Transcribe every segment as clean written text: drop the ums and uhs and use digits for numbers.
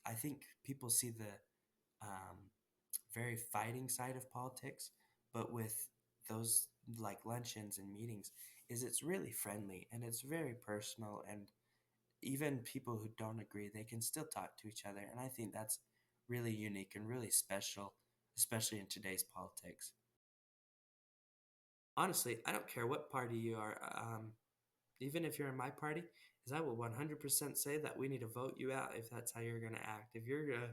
I think people see the very fighting side of politics, but with those like luncheons and meetings, is it's really friendly and it's very personal, and even people who don't agree, they can still talk to each other, and I think that's really unique and really special, especially in today's politics. Honestly, I don't care what party you are. Even if you're in my party, is I will 100% say that we need to vote you out if that's how you're going to act. If you're going to,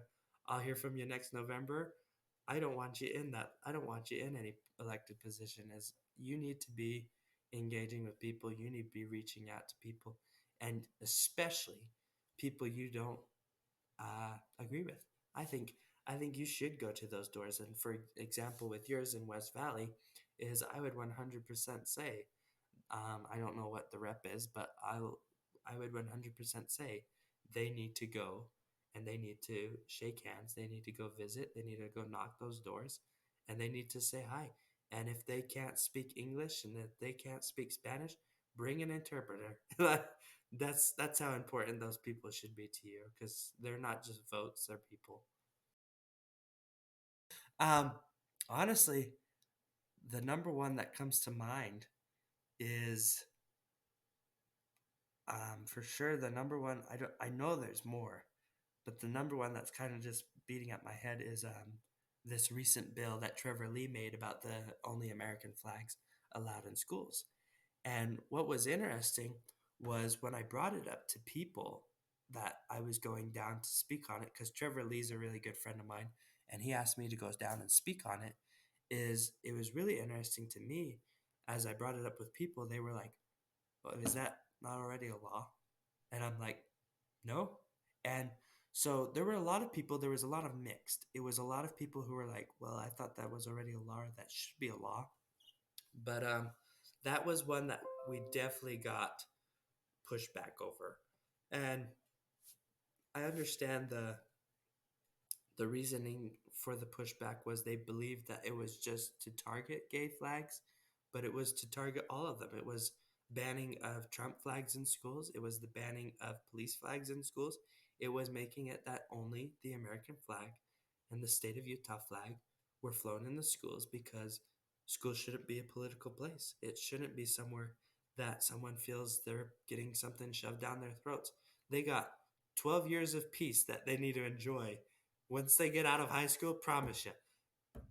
I'll hear from you next November. I don't want you in that. I don't want you in any elected position. As you need to be engaging with people, you need to be reaching out to people, and especially people you don't agree with. I think I think you should go to those doors. And for example, with yours in West Valley, is I would 100% say I don't know what the rep is, but I would 100% say they need to go and they need to shake hands. They need to go visit. They need to go knock those doors and they need to say hi. And if they can't speak English and if they can't speak Spanish, bring an interpreter. That's how important those people should be to you because they're not just votes, they're people. Um, honestly, the number one that comes to mind is for sure, the number one. I know there's more, but the number one that's kind of just beating up my head is this recent bill that Trevor Lee made about the only American flags allowed in schools. And what was interesting was when I brought it up to people that I was going down to speak on it, because Trevor Lee's a really good friend of mine, and he asked me to go down and speak on it. Is it was really interesting to me as I brought it up with people. They were like, "Well, is that not already a law?" And I'm like, no. And so there were a lot of people, there was a lot of mixed. It was a lot of people who were like, well, I thought that was already a law, or that should be a law. But that was one that we definitely got pushback over. And I understand the reasoning for the pushback was they believed that it was just to target gay flags, but it was to target all of them. It was banning of Trump flags in schools. It was the banning of police flags in schools. It was making it that only the American flag and the state of Utah flag were flown in the schools because schools shouldn't be a political place. It shouldn't be somewhere that someone feels they're getting something shoved down their throats. They got 12 years of peace that they need to enjoy. Once they get out of high school, promise you,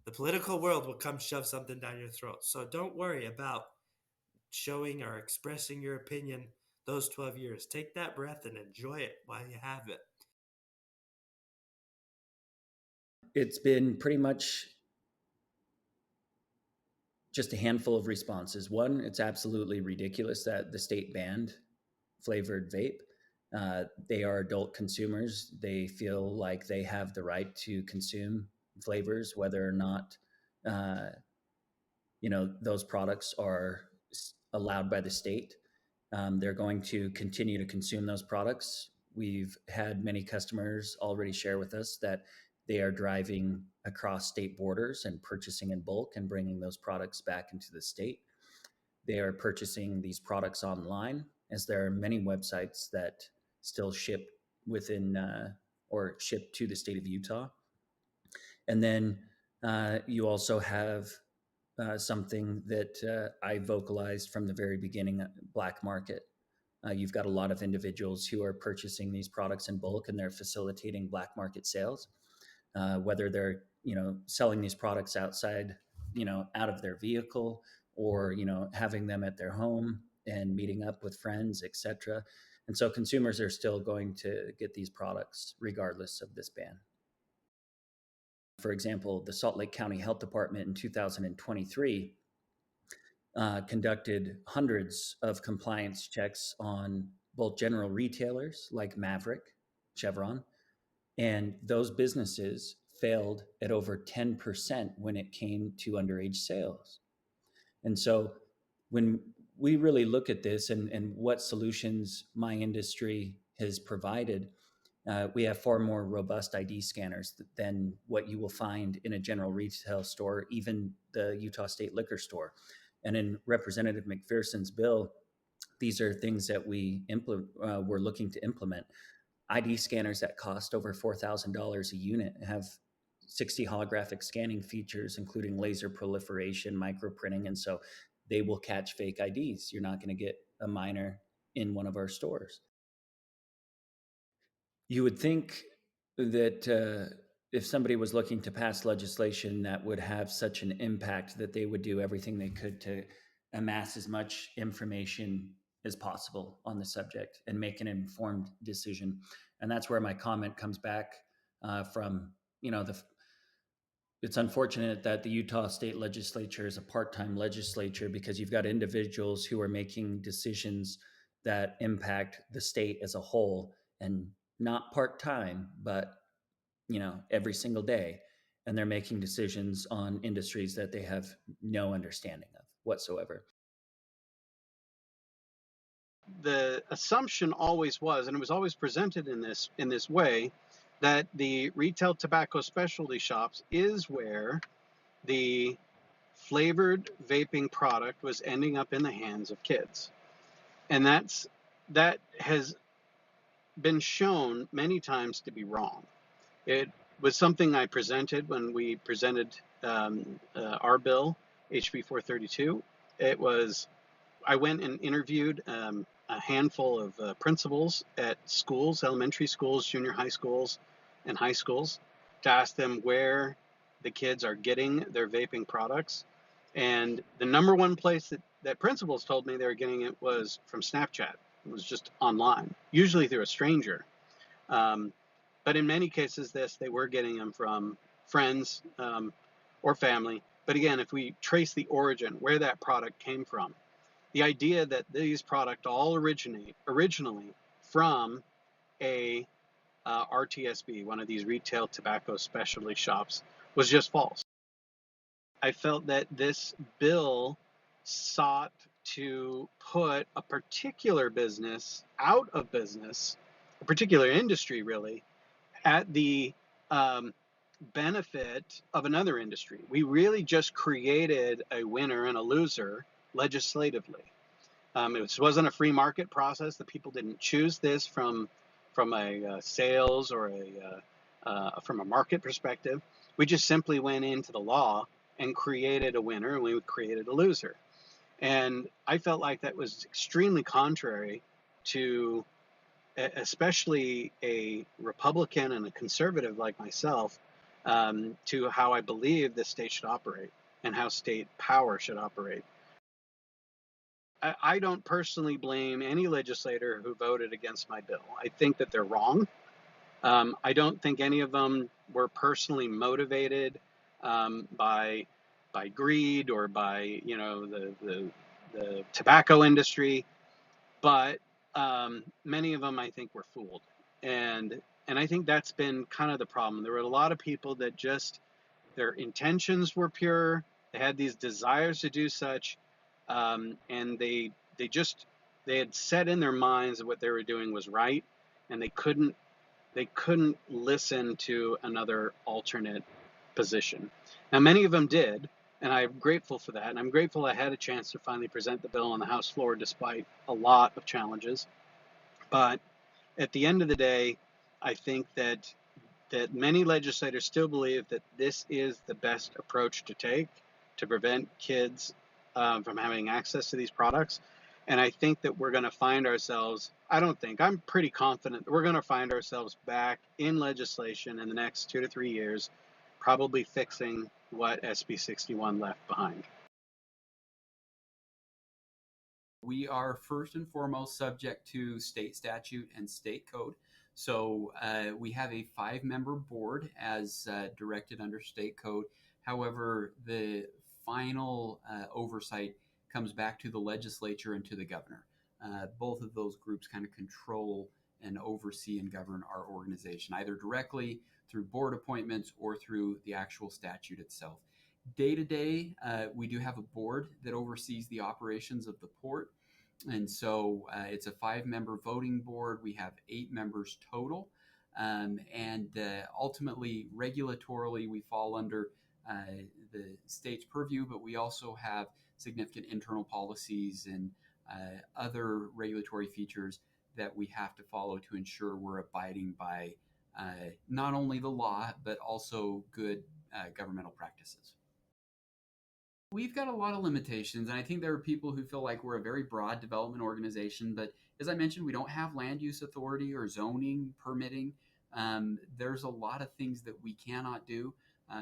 the political world will come shove something down your throat. So don't worry about showing or expressing your opinion those 12 years. Take that breath and enjoy it while you have it. It's been pretty much just a handful of responses. One, it's absolutely ridiculous that the state banned flavored vape. They are adult consumers. They feel like they have the right to consume flavors, whether or not uh, those products are allowed by the state. They're going to continue to consume those products. We've had many customers already share with us that they are driving across state borders and purchasing in bulk and bringing those products back into the state. They are purchasing these products online, as there are many websites that still ship within or ship to the state of Utah. And then you also have something that I vocalized from the very beginning, black market. You've got a lot of individuals who are purchasing these products in bulk and they're facilitating black market sales, whether they're, selling these products outside, out of their vehicle or, having them at their home and meeting up with friends, etc. And so consumers are still going to get these products regardless of this ban. For example, the Salt Lake County Health Department in 2023 conducted hundreds of compliance checks on both general retailers like Maverick, Chevron, and those businesses failed at over 10% when it came to underage sales. And so when we really look at this and what solutions my industry has provided, we have far more robust ID scanners than what you will find in a general retail store, even the Utah State Liquor Store. And in Representative McPherson's bill, these are things that we're looking to implement. ID scanners that cost over $4,000 a unit have 60 holographic scanning features, including laser proliferation, microprinting. And so they will catch fake IDs. You're not going to get a minor in one of our stores. You would think that if somebody was looking to pass legislation that would have such an impact, that they would do everything they could to amass as much information as possible on the subject and make an informed decision. And that's where my comment comes back from. It's unfortunate that the Utah state legislature is a part-time legislature, because you've got individuals who are making decisions that impact the state as a whole, and not part-time, but every single day. And they're making decisions on industries that they have no understanding of whatsoever. The assumption always was, and it was always presented in this way, that the retail tobacco specialty shops is where the flavored vaping product was ending up in the hands of kids. And that has been shown many times to be wrong. It was something I presented when we presented our bill, HB 432. I went and interviewed a handful of principals at schools, elementary schools, junior high schools, and high schools, to ask them where the kids are getting their vaping products. And the number one place that principals told me they were getting it was from Snapchat. It was just online, usually through a stranger. But in many cases, they were getting them from friends or family. But again, if we trace the origin, where that product came from, the idea that these products all originally from a RTSB, one of these retail tobacco specialty shops, was just false. I felt that this bill sought to put a particular business out of business, a particular industry really, at the benefit of another industry. We really just created a winner and a loser legislatively. It wasn't a free market process. The people didn't choose this from a sales or from a market perspective. We just simply went into the law and created a winner, and we created a loser. And I felt like that was extremely contrary to, especially a Republican and a conservative like myself, to how I believe the state should operate and how state power should operate. I don't personally blame any legislator who voted against my bill. I think that they're wrong. I don't think any of them were personally motivated by greed or by the tobacco industry, but many of them I think were fooled, and I think that's been kind of the problem. There were a lot of people that just, their intentions were pure. They had these desires to do such, and they had set in their minds that what they were doing was right, and they couldn't listen to another alternate position. Now, many of them did, and I'm grateful for that. And I'm grateful I had a chance to finally present the bill on the House floor despite a lot of challenges. But at the end of the day, I think that many legislators still believe that this is the best approach to take to prevent kids from having access to these products. And I think that we're going to find ourselves, I'm pretty confident that we're going to find ourselves back in legislation in the next 2 to 3 years, probably fixing what SB 61 left behind. We are first and foremost subject to state statute and state code. So we have a 5-member board as directed under state code. However, the final oversight comes back to the legislature and to the governor. Both of those groups kind of control and oversee and govern our organization, either directly through board appointments or through the actual statute itself. Day to day, we do have a board that oversees the operations of the port. And so it's a 5-member voting board. We have 8 members total. And ultimately, regulatorily, we fall under the state's purview, but we also have significant internal policies and other regulatory features that we have to follow to ensure we're abiding by not only the law, but also good governmental practices. We've got a lot of limitations, and I think there are people who feel like we're a very broad development organization, but as I mentioned, we don't have land use authority or zoning permitting. There's a lot of things that we cannot do.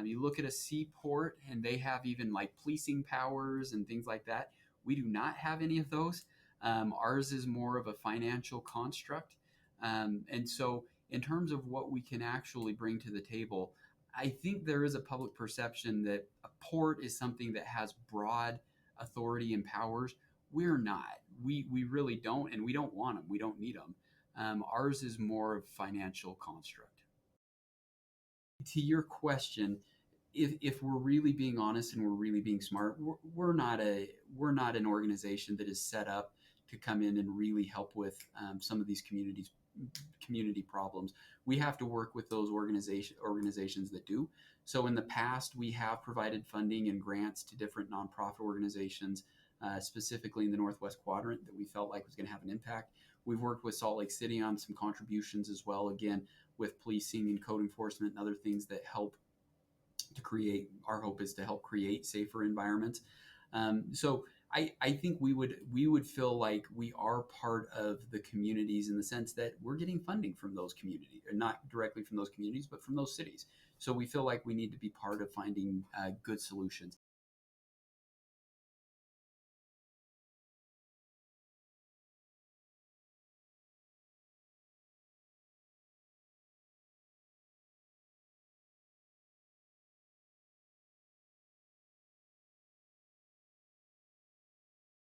You look at a seaport, and they have even like policing powers and things like that. We do not have any of those. Ours is more of a financial construct. And so, in terms of what we can actually bring to the table, I think there is a public perception that a port is something that has broad authority and powers. We're not. We really don't, and we don't want them. We don't need them. Ours is more of financial construct. To your question, if we're really being honest and we're really being smart, we're not an organization that is set up to come in and really help with some of these community problems. We have to work with those organizations that do. So in the past, we have provided funding and grants to different nonprofit organizations, specifically in the Northwest Quadrant, that we felt like was going to have an impact. We've worked with Salt Lake City on some contributions as well, again, with policing and code enforcement and other things that help to create, our hope is to help create safer environments. So I think we would feel like we are part of the communities in the sense that we're getting funding from those communities, or not directly from those communities, but from those cities. So we feel like we need to be part of finding good solutions.